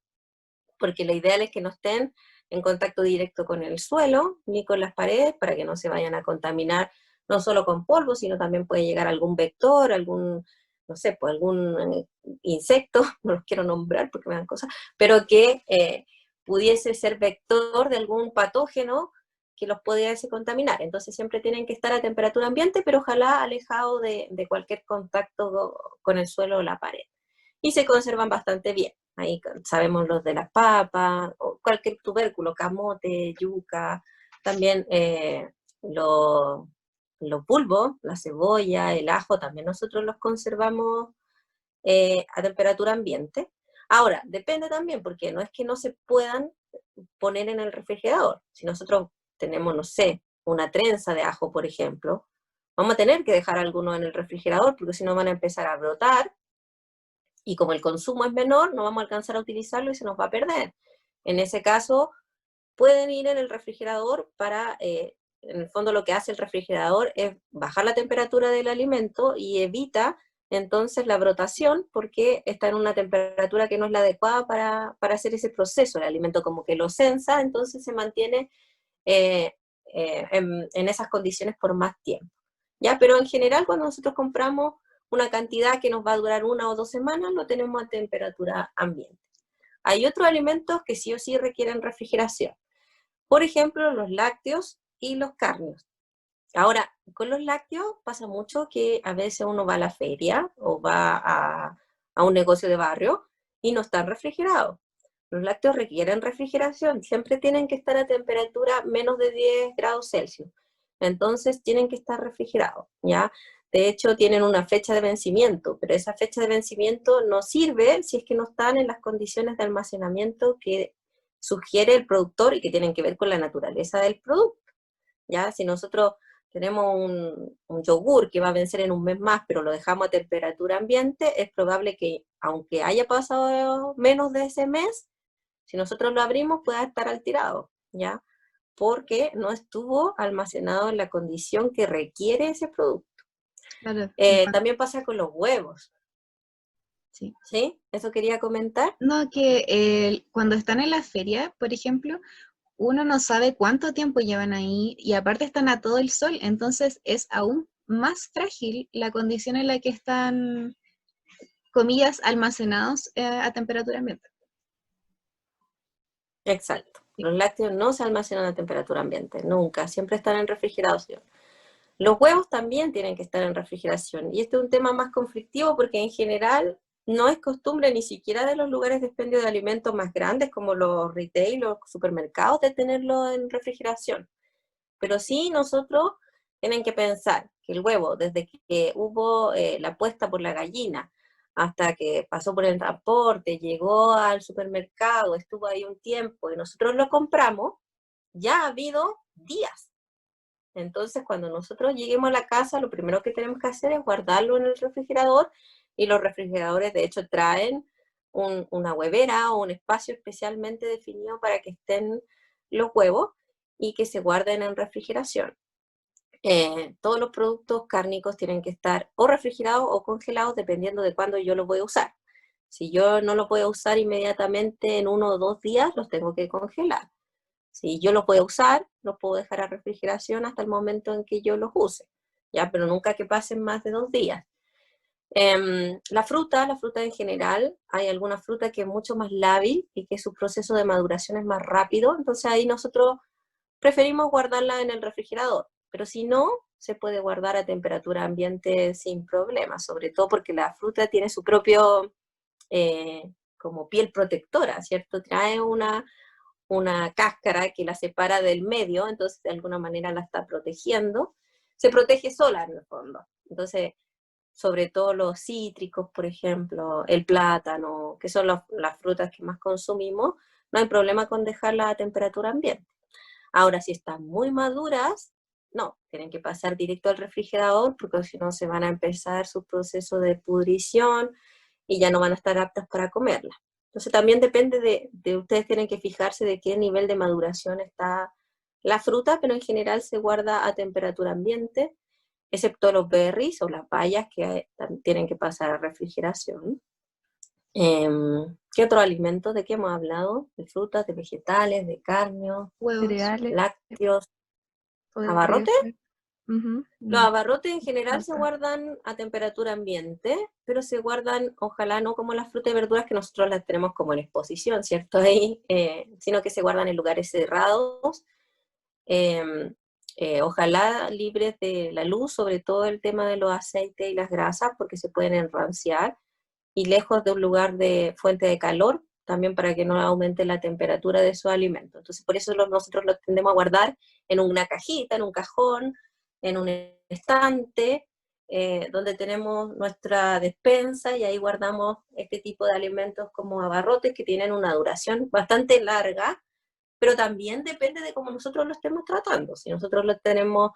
porque lo ideal es que no estén en contacto directo con el suelo ni con las paredes para que no se vayan a contaminar no solo con polvo, sino también puede llegar algún vector, algún, no sé, pues algún insecto, no los quiero nombrar porque me dan cosas, pero que pudiese ser vector de algún patógeno que los pudiese contaminar. Entonces siempre tienen que estar a temperatura ambiente, pero ojalá alejado de cualquier contacto con el suelo o la pared. Y se conservan bastante bien. Ahí sabemos los de las papas, o cualquier tubérculo, camote, yuca, también los bulbos, la cebolla, el ajo, también nosotros los conservamos a temperatura ambiente. Ahora, depende también, porque no es que no se puedan poner en el refrigerador. Si nosotros tenemos, no sé, una trenza de ajo, por ejemplo, vamos a tener que dejar algunos en el refrigerador, porque si no van a empezar a brotar, y como el consumo es menor, no vamos a alcanzar a utilizarlo y se nos va a perder. En ese caso, pueden ir en el refrigerador para, en el fondo lo que hace el refrigerador es bajar la temperatura del alimento y evita entonces la brotación porque está en una temperatura que no es la adecuada para hacer ese proceso. El alimento como que lo sensa, entonces se mantiene en esas condiciones por más tiempo. ¿Ya? Pero en general cuando nosotros compramos una cantidad que nos va a durar 1 o 2 semanas, lo tenemos a temperatura ambiente. Hay otros alimentos que sí o sí requieren refrigeración. Por ejemplo, los lácteos y los cárnicos. Ahora, con los lácteos pasa mucho que a veces uno va a la feria o va a un negocio de barrio y no están refrigerados. Los lácteos requieren refrigeración, siempre tienen que estar a temperatura menos de 10 grados Celsius. entonces tienen que estar refrigerados, ¿ya? De hecho, tienen una fecha de vencimiento, pero esa fecha de vencimiento no sirve si es que no están en las condiciones de almacenamiento que sugiere el productor y que tienen que ver con la naturaleza del producto, ¿ya? Si nosotros tenemos un yogur que va a vencer en un mes más, pero lo dejamos a temperatura ambiente, es probable que, aunque haya pasado menos de ese mes, si nosotros lo abrimos pueda estar alterado, ¿ya? Porque no estuvo almacenado en la condición que requiere ese producto. Claro. También pasa con los huevos, Sí. ¿sí? Eso quería comentar. No, que cuando están en la feria, por ejemplo, uno no sabe cuánto tiempo llevan ahí y aparte están a todo el sol, entonces es aún más frágil la condición en la que están, comillas, almacenados a temperatura ambiente. Exacto. Sí. Los lácteos no se almacenan a temperatura ambiente, nunca, siempre están en refrigeración. Los huevos también tienen que estar en refrigeración, y este es un tema más conflictivo porque en general no es costumbre ni siquiera de los lugares de expendio de alimentos más grandes como los retail, los supermercados, de tenerlo en refrigeración. Pero sí nosotros tienen que pensar que el huevo, desde que hubo la puesta por la gallina, hasta que pasó por el transporte, llegó al supermercado, estuvo ahí un tiempo y nosotros lo compramos, ya ha habido días. Entonces, cuando nosotros lleguemos a la casa, lo primero que tenemos que hacer es guardarlo en el refrigerador, y los refrigeradores de hecho traen una huevera o un espacio especialmente definido para que estén los huevos y que se guarden en refrigeración. Todos los productos cárnicos tienen que estar o refrigerados o congelados dependiendo de cuándo yo los voy a usar. Si yo no los voy a usar inmediatamente en 1 o 2 días, los tengo que congelar. Si yo los voy a usar, los puedo dejar a refrigeración hasta el momento en que yo los use, ¿ya? Pero nunca que pasen más de 2 días. La fruta en general, hay alguna fruta que es mucho más lábil y que su proceso de maduración es más rápido, entonces ahí nosotros preferimos guardarla en el refrigerador, pero si no, se puede guardar a temperatura ambiente sin problema, sobre todo porque la fruta tiene su propio como piel protectora, ¿cierto? Trae una cáscara que la separa del medio, entonces de alguna manera la está protegiendo, se protege sola en el fondo. Entonces, sobre todo los cítricos, por ejemplo, el plátano, que son las frutas que más consumimos, no hay problema con dejarlas a temperatura ambiente. Ahora, si están muy maduras, no, tienen que pasar directo al refrigerador porque si no se van a empezar su proceso de pudrición y ya no van a estar aptas para comerlas. Entonces también depende de ustedes, tienen que fijarse de qué nivel de maduración está la fruta, pero en general se guarda a temperatura ambiente, excepto los berries o las bayas que tienen que pasar a refrigeración. ¿Qué otro alimento? ¿De qué hemos hablado? De frutas, de vegetales, de carne, Huevos. Cereales. lácteos, Podría abarrotes. ser. Ujú. Los abarrotes en general se Falta. guardan a temperatura ambiente, pero se guardan, ojalá no como las frutas y verduras que nosotros las tenemos como en exposición, ¿cierto? Ahí, sino que se guardan en lugares cerrados, ojalá libres de la luz, sobre todo el tema de los aceites y las grasas, porque se pueden enranciar, y lejos de un lugar de fuente de calor, también para que no aumente la temperatura de su alimento. Entonces, por eso nosotros los tendemos a guardar en una cajita, en un cajón, en un estante, donde tenemos nuestra despensa, y ahí guardamos este tipo de alimentos como abarrotes que tienen una duración bastante larga, pero también depende de cómo nosotros lo estemos tratando. Si nosotros lo tenemos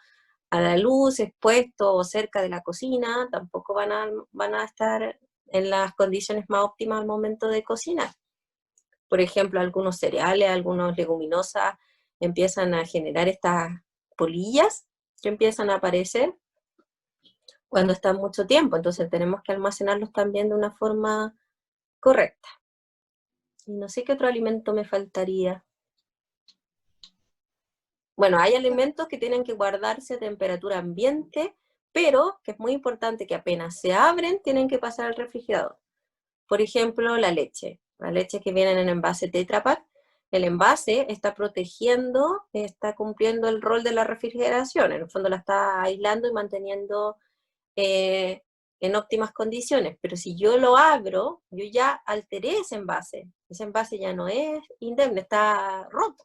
a la luz, expuesto o cerca de la cocina, tampoco van a estar en las condiciones más óptimas al momento de cocinar. Por ejemplo, algunos cereales, algunas leguminosas empiezan a generar estas polillas que empiezan a aparecer cuando están mucho tiempo, entonces tenemos que almacenarlos también de una forma correcta. Y no sé qué otro alimento me faltaría. Bueno, hay alimentos que tienen que guardarse a temperatura ambiente, pero que es muy importante que apenas se abren, tienen que pasar al refrigerador. Por ejemplo, la leche que viene en envase Tetra Pak, el envase está protegiendo, está cumpliendo el rol de la refrigeración, en el fondo la está aislando y manteniendo en óptimas condiciones, pero si yo lo abro, yo ya alteré ese envase ya no es indemne, está roto.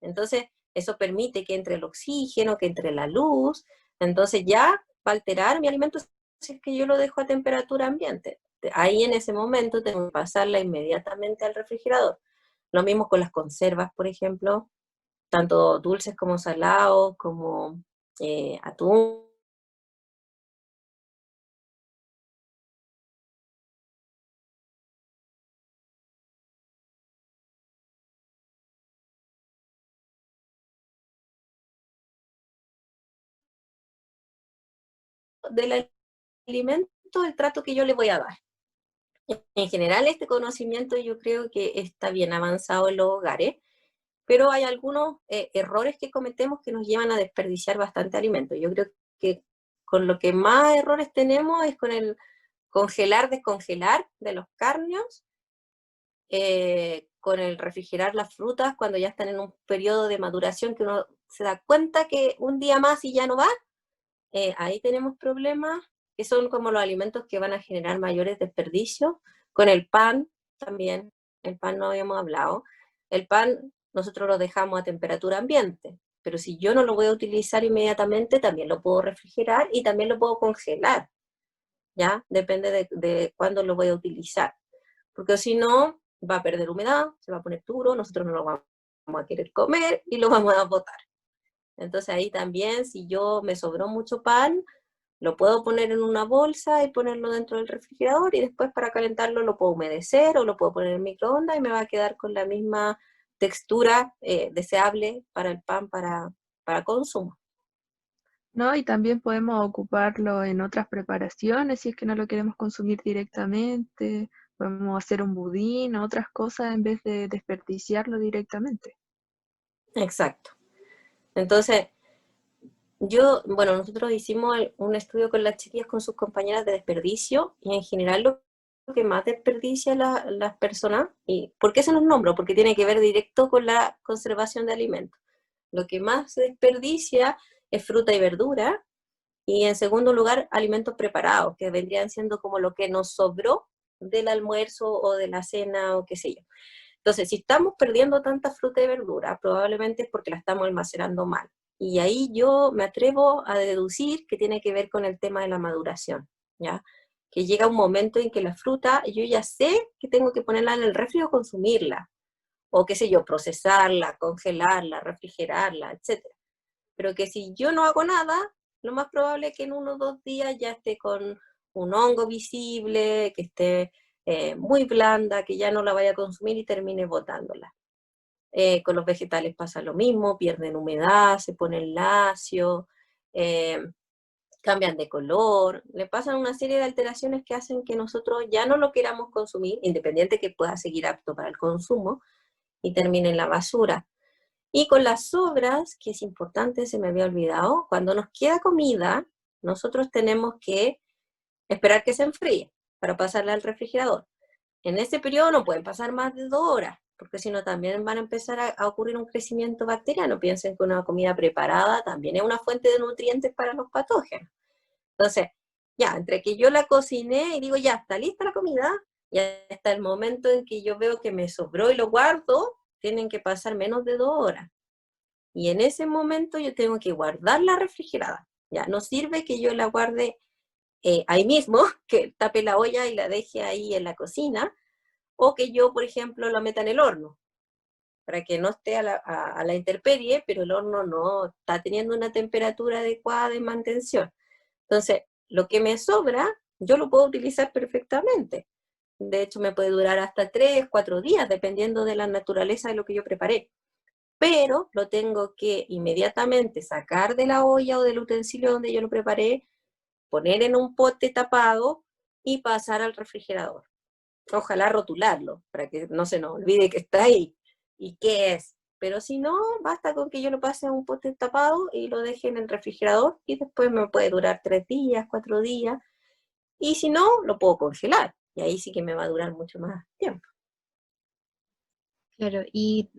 Entonces, Eso permite que entre el oxígeno, que entre la luz, entonces ya va a alterar mi alimento si es que yo lo dejo a temperatura ambiente. Ahí en ese momento tengo que pasarla inmediatamente al refrigerador. Lo mismo con las conservas, por ejemplo, tanto dulces como salados, como atún. Del alimento, el trato que yo le voy a dar. En general, este conocimiento yo creo que está bien avanzado en los hogares, pero hay algunos errores que cometemos que nos llevan a desperdiciar bastante alimento. Yo creo que con lo que más errores tenemos es con el congelar, descongelar de los cárneos, con el refrigerar las frutas cuando ya están en un periodo de maduración que uno se da cuenta que un día más y ya no va. Ahí tenemos problemas que son como los alimentos que van a generar mayores desperdicios. Con el pan también, el pan no habíamos hablado. El pan nosotros lo dejamos a temperatura ambiente, pero si yo no lo voy a utilizar inmediatamente, también lo puedo refrigerar y también lo puedo congelar, ¿ya? Depende de cuándo lo voy a utilizar, porque si no, va a perder humedad, se va a poner duro, nosotros no lo vamos a querer comer y lo vamos a botar. Entonces ahí también, si yo me sobró mucho pan, lo puedo poner en una bolsa y ponerlo dentro del refrigerador y después para calentarlo lo puedo humedecer o lo puedo poner en microondas y me va a quedar con la misma textura deseable para el pan para consumo. ¿No? Y también podemos ocuparlo en otras preparaciones si es que no lo queremos consumir directamente. Podemos hacer un budín o otras cosas en vez de desperdiciarlo directamente. Exacto. Entonces, bueno, nosotros hicimos un estudio con las chiquillas, con sus compañeras de desperdicio, y en general lo que más desperdicia las personas, y ¿por qué se los nombro? Porque tiene que ver directo con la conservación de alimentos. Lo que más se desperdicia es fruta y verdura, y en segundo lugar, alimentos preparados, que vendrían siendo como lo que nos sobró del almuerzo o de la cena o qué sé yo. Entonces, si estamos perdiendo tanta fruta y verdura, probablemente es porque la estamos almacenando mal. Y ahí yo me atrevo a deducir que tiene que ver con el tema de la maduración, ¿ya? Que llega un momento en que la fruta, yo ya sé que tengo que ponerla en el refri o consumirla, o qué sé yo, procesarla, congelarla, refrigerarla, etc. Pero que si yo no hago nada, lo más probable es que en 1 o 2 días ya esté con un hongo visible, que esté muy blanda, que ya no la vaya a consumir y termine botándola. Con los vegetales pasa lo mismo, pierden humedad, se ponen lacios, cambian de color, le pasan una serie de alteraciones que hacen que nosotros ya no lo queramos consumir, independiente que pueda seguir apto para el consumo, y termine en la basura. Y con las sobras, que es importante, se me había olvidado, cuando nos queda comida, nosotros tenemos que esperar que se enfríe para pasarla al refrigerador. En ese periodo no pueden pasar más de 2 horas, porque si no también van a empezar a ocurrir un crecimiento bacteriano. Piensen que una comida preparada también es una fuente de nutrientes para los patógenos. Entonces, ya, entre que yo la cociné y digo, ya, está lista la comida, y hasta el momento en que yo veo que me sobró y lo guardo, tienen que pasar menos de 2 horas. Y en ese momento yo tengo que guardarla refrigerada. Ya, no sirve que yo la guarde ahí mismo, que tape la olla y la deje ahí en la cocina, o que yo, por ejemplo, la meta en el horno, para que no esté a la intemperie, pero el horno no está teniendo una temperatura adecuada de mantención. Entonces, lo que me sobra, yo lo puedo utilizar perfectamente. De hecho, me puede durar hasta 3, 4 días, dependiendo de la naturaleza de lo que yo preparé. Pero lo tengo que inmediatamente sacar de la olla o del utensilio donde yo lo preparé, poner en un pote tapado y pasar al refrigerador. Ojalá rotularlo, para que no se nos olvide que está ahí y qué es. Pero si no, basta con que yo lo pase a un pote tapado y lo deje en el refrigerador, y después me puede durar 3 días, 4 días. Y si no, lo puedo congelar. Y ahí sí que me va a durar mucho más tiempo. Claro, y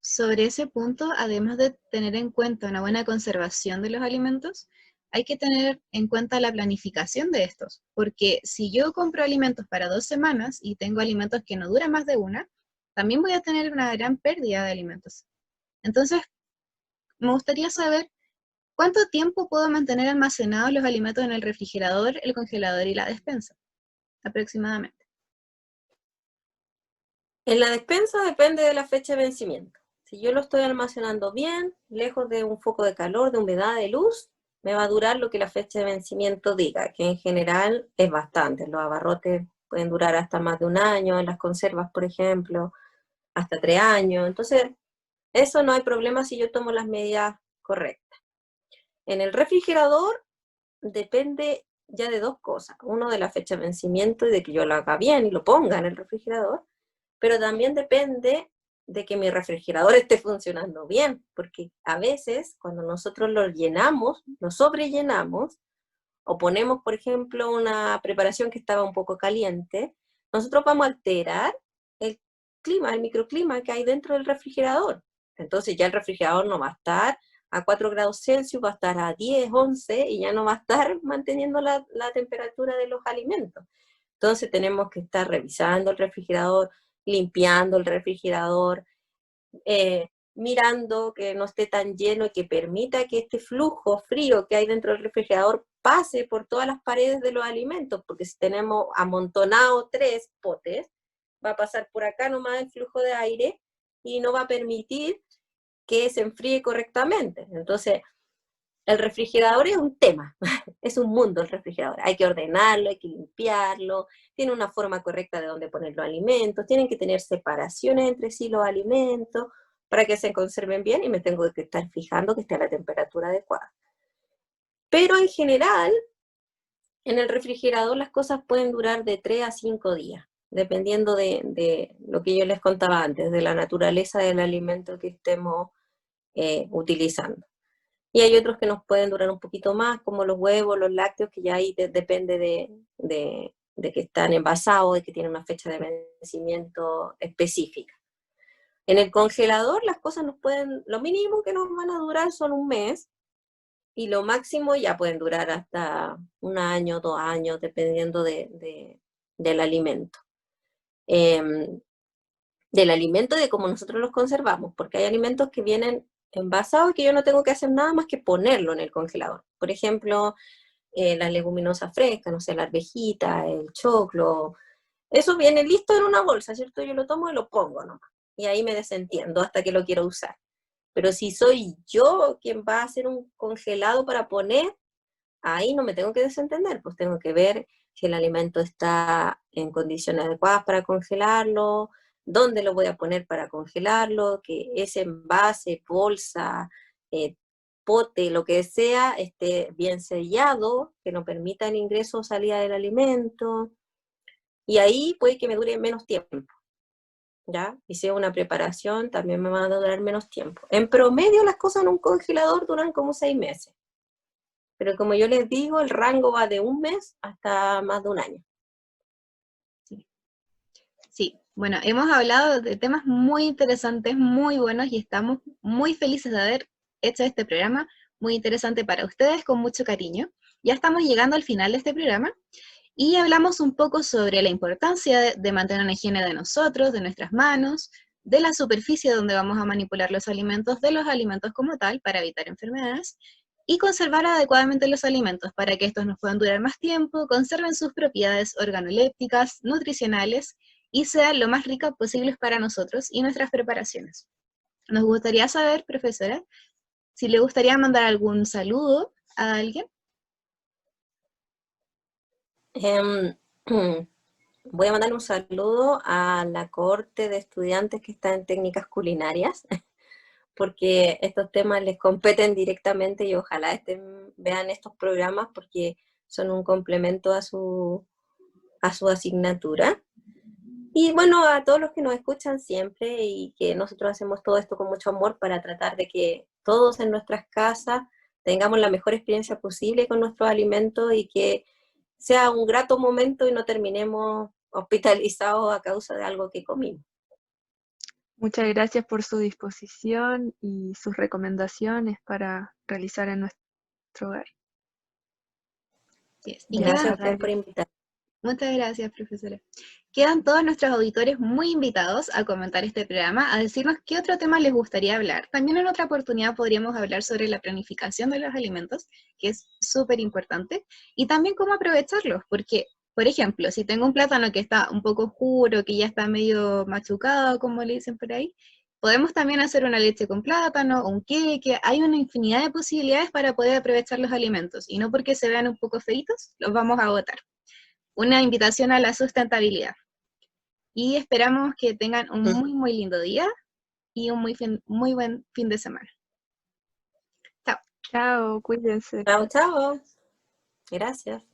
sobre ese punto, además de tener en cuenta una buena conservación de los alimentos, hay que tener en cuenta la planificación de estos, porque si yo compro alimentos para 2 semanas y tengo alimentos que no duran más de una, también voy a tener una gran pérdida de alimentos. Entonces, me gustaría saber cuánto tiempo puedo mantener almacenados los alimentos en el refrigerador, el congelador y la despensa, aproximadamente. En la despensa depende de la fecha de vencimiento. Si yo lo estoy almacenando bien, lejos de un foco de calor, de humedad, de luz, me va a durar lo que la fecha de vencimiento diga, que en general es bastante. Los abarrotes pueden durar hasta más de un año, en las conservas, por ejemplo, hasta 3 años. Entonces, eso no hay problema si yo tomo las medidas correctas. En el refrigerador depende ya de dos cosas. Uno, de la fecha de vencimiento y de que yo lo haga bien y lo ponga en el refrigerador, pero también depende de que mi refrigerador esté funcionando bien, porque a veces cuando nosotros lo llenamos, lo sobrellenamos, o ponemos, por ejemplo, una preparación que estaba un poco caliente, nosotros vamos a alterar el clima, el microclima que hay dentro del refrigerador. Entonces ya el refrigerador no va a estar a 4 grados Celsius, va a estar a 10, 11 y ya no va a estar manteniendo la temperatura de los alimentos. Entonces tenemos que estar revisando el refrigerador, limpiando el refrigerador, mirando que no esté tan lleno y que permita que este flujo frío que hay dentro del refrigerador pase por todas las paredes de los alimentos, porque si tenemos amontonado 3 potes, va a pasar por acá nomás el flujo de aire y no va a permitir que se enfríe correctamente. Entonces, el refrigerador es un tema, es un mundo el refrigerador. Hay que ordenarlo, hay que limpiarlo, tiene una forma correcta de dónde poner los alimentos, tienen que tener separaciones entre sí los alimentos para que se conserven bien y me tengo que estar fijando que esté a la temperatura adecuada. Pero en general, en el refrigerador las cosas pueden durar de 3 a 5 días, dependiendo de lo que yo les contaba antes, de la naturaleza del alimento que estemos utilizando. Y hay otros que nos pueden durar un poquito más, como los huevos, los lácteos, que ya ahí depende de que están envasados, de que tienen una fecha de vencimiento específica. En el congelador las cosas nos pueden, lo mínimo que nos van a durar son un mes, y lo máximo ya pueden durar hasta 1 año, 2 años, dependiendo del alimento. Del alimento y de cómo nosotros los conservamos, porque hay alimentos que vienen envasados y que yo no tengo que hacer nada más que ponerlo en el congelador. Por ejemplo, las leguminosas frescas, no sé, la arvejita, el choclo, eso viene listo en una bolsa, ¿cierto? Yo lo tomo y lo pongo nomás, y ahí me desentiendo hasta que lo quiero usar. Pero si soy yo quien va a hacer un congelado para poner, ahí no me tengo que desentender, pues tengo que ver si el alimento está en condiciones adecuadas para congelarlo, dónde lo voy a poner para congelarlo, que ese envase, bolsa, pote, lo que sea, esté bien sellado, que no permita el ingreso o salida del alimento, y ahí puede que me dure menos tiempo, ¿ya? Y si es una preparación, también me va a durar menos tiempo. En promedio las cosas en un congelador duran como 6 meses. Pero como yo les digo, el rango va de 1 mes hasta más de 1 año. Sí, bueno, hemos hablado de temas muy interesantes, muy buenos, y estamos muy felices de haber hecho este programa muy interesante para ustedes, con mucho cariño. Ya estamos llegando al final de este programa y hablamos un poco sobre la importancia de mantener la higiene de nosotros, de nuestras manos, de la superficie donde vamos a manipular los alimentos, de los alimentos como tal, para evitar enfermedades, y conservar adecuadamente los alimentos para que estos nos puedan durar más tiempo, conserven sus propiedades organolépticas, nutricionales, y sean lo más ricas posibles para nosotros y nuestras preparaciones. Nos gustaría saber, profesora, si le gustaría mandar algún saludo a alguien. Voy a mandar un saludo a la cohorte de estudiantes que está en técnicas culinarias, porque estos temas les competen directamente y ojalá vean estos programas porque son un complemento a su asignatura. Y bueno, a todos los que nos escuchan siempre, y que nosotros hacemos todo esto con mucho amor para tratar de que todos en nuestras casas tengamos la mejor experiencia posible con nuestros alimentos y que sea un grato momento y no terminemos hospitalizados a causa de algo que comimos. Muchas gracias por su disposición y sus recomendaciones para realizar en nuestro hogar. Yes. Y Gracias a gracias, ustedes por Dalia. invitarme. Muchas gracias, profesora. Quedan todos nuestros auditores muy invitados a comentar este programa, a decirnos qué otro tema les gustaría hablar. También en otra oportunidad podríamos hablar sobre la planificación de los alimentos, que es súper importante, y también cómo aprovecharlos, porque, por ejemplo, si tengo un plátano que está un poco oscuro, que ya está medio machucado, como le dicen por ahí, podemos también hacer una leche con plátano, un queque, hay una infinidad de posibilidades para poder aprovechar los alimentos, y no porque se vean un poco feitos, los vamos a botar. Una invitación a la sustentabilidad. Y esperamos que tengan un muy lindo día y un muy buen fin de semana. Chao. Chao, cuídense. Chao, chao. Gracias.